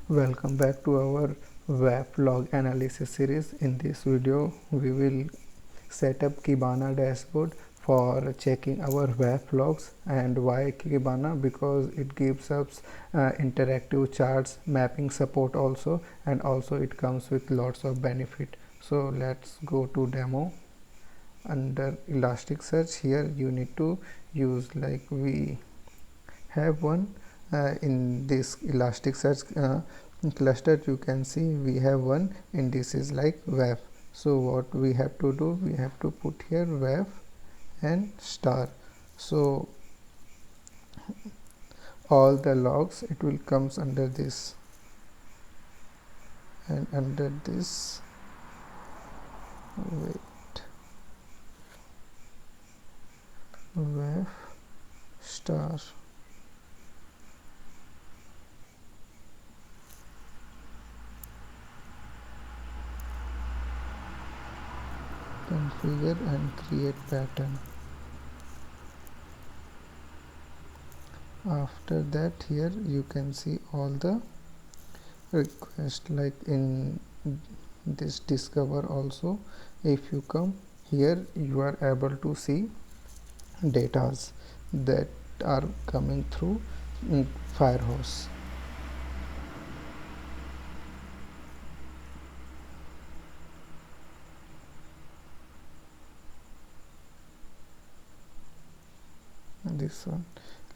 Welcome back to our web log analysis series. In this video, we will set up Kibana dashboard for checking our web logs. And why Kibana? Because it gives us interactive charts, mapping support also, and also it comes with lots of benefit. So let's go to demo. Under Elasticsearch, here you need to use, like we have one in this Elasticsearch cluster. You can see we have one, and this is like web. So what we have to do, we have to put here web and star. So all the logs, it will comes under this, and under this, wait, web star. Configure and create pattern. After that, here you can see all the request, like in this discover also. If you come here, you are able to see datas that are coming through Firehose. This one,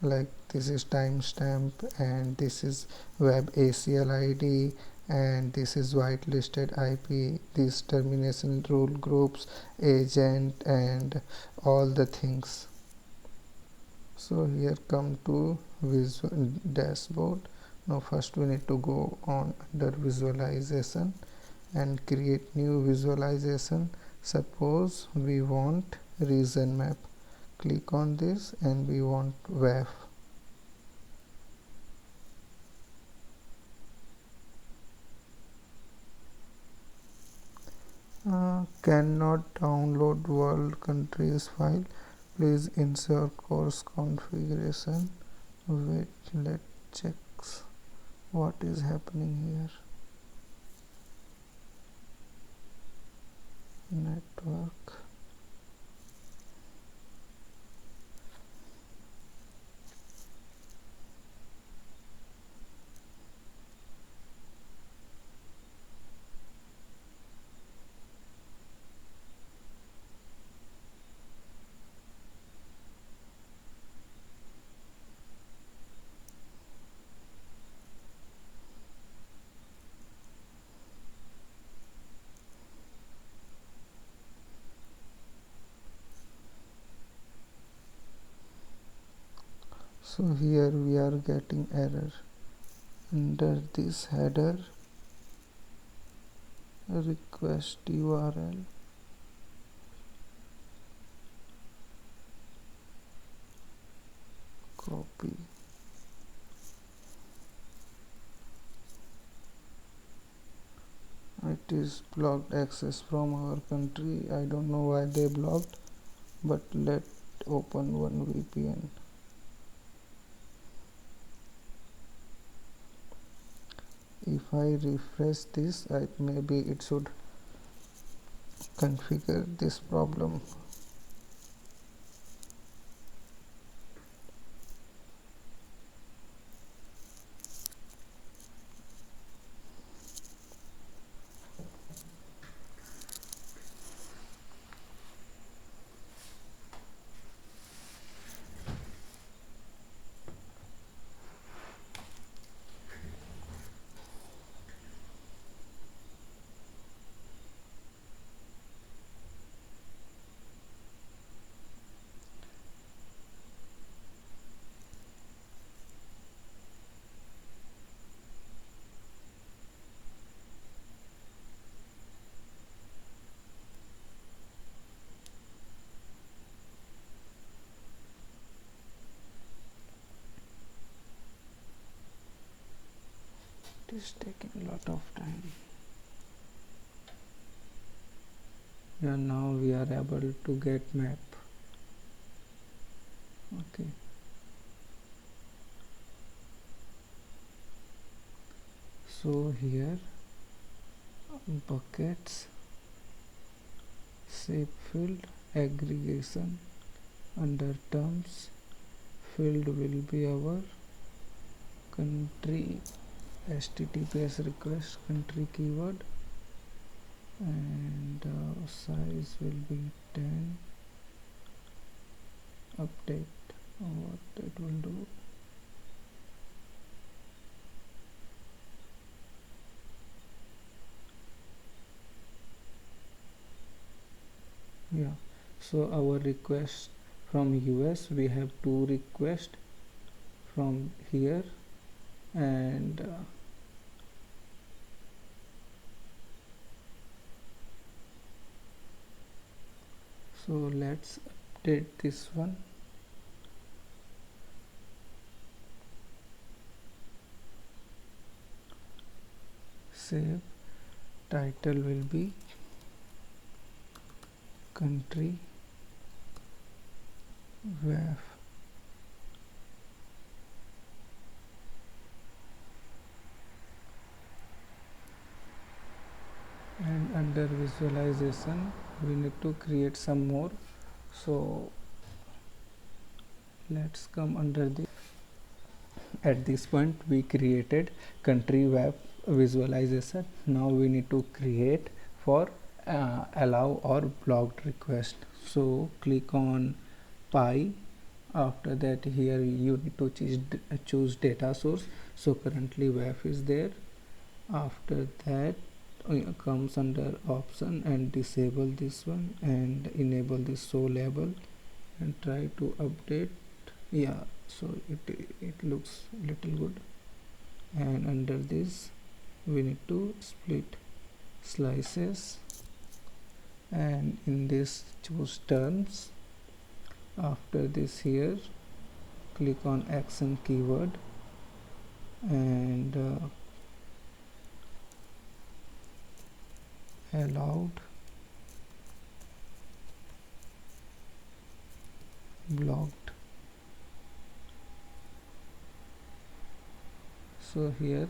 like this is timestamp, and this is web ACL ID, and this is whitelisted IP, these termination rule groups, agent, and all the things. So here come to visual dashboard. Now first we need to go on under visualization and create new visualization. Suppose we want region map. Click on this, and we want WAF. Cannot download world countries file. Please ensure course configuration. Wait, let's check what is happening here. Network. So here we are getting error. Under this header, request URL, copy. It is blocked access from our country. I don't know why they blocked, but let's open one VPN. If I refresh this, maybe it should configure this problem. It is taking a lot of time. And now we are able to get map. Okay. So here buckets, shape field, aggregation. Under terms, field will be our country, HTTPS request country keyword, and size will be 10. Update, what it will do, yeah. So our request from US, we have two requests from here, and so let's update this one. Save. Title will be country WAF. And under visualization we need to create some more. So let's come under the, at this point we created country WAF visualization. Now we need to create for allow or blocked request. So click on pi. After that here you need to choose data source. So currently WAF is there. After that comes under option and disable this one and enable this show label and try to update. Yeah, so it looks little good. And under this we need to split slices, and in this choose terms. After this here click on action keyword and allowed, blocked. So here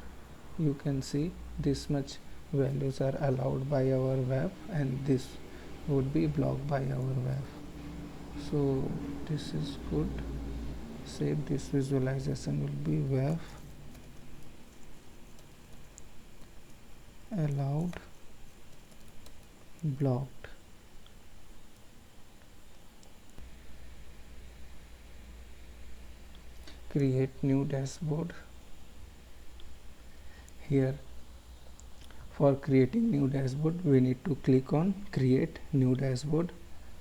you can see this much values are allowed by our WAF and this would be blocked by our WAF. So this is good. Save. This visualization will be WAF allowed, blocked. Create new dashboard. Here for creating new dashboard we need to click on create new dashboard.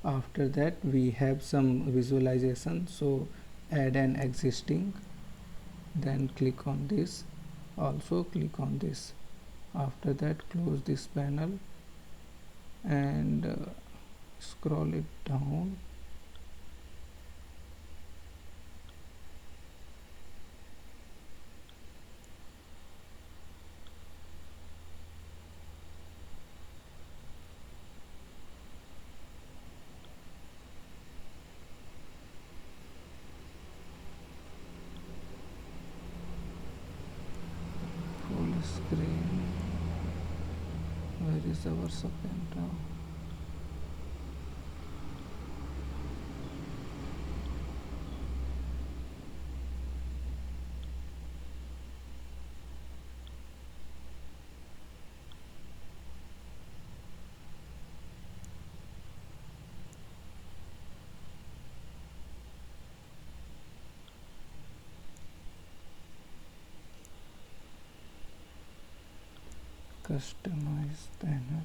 After that we have some visualization, so add an existing, then click on this, also click on this. After that close this panel and scroll it down. Full screen. Where is our second now? Customize panel.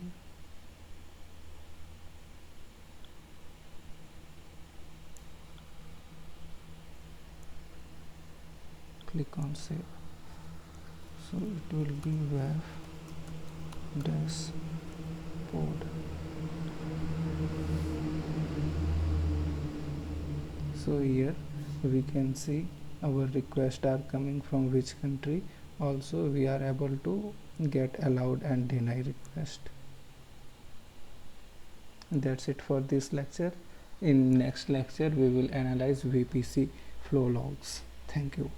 Click on save. So it will be WAF dashboard. So here we can see our requests are coming from which country. Also we are able to get allowed and deny request. That's it for this lecture. In next lecture we will analyze VPC flow logs. Thank you.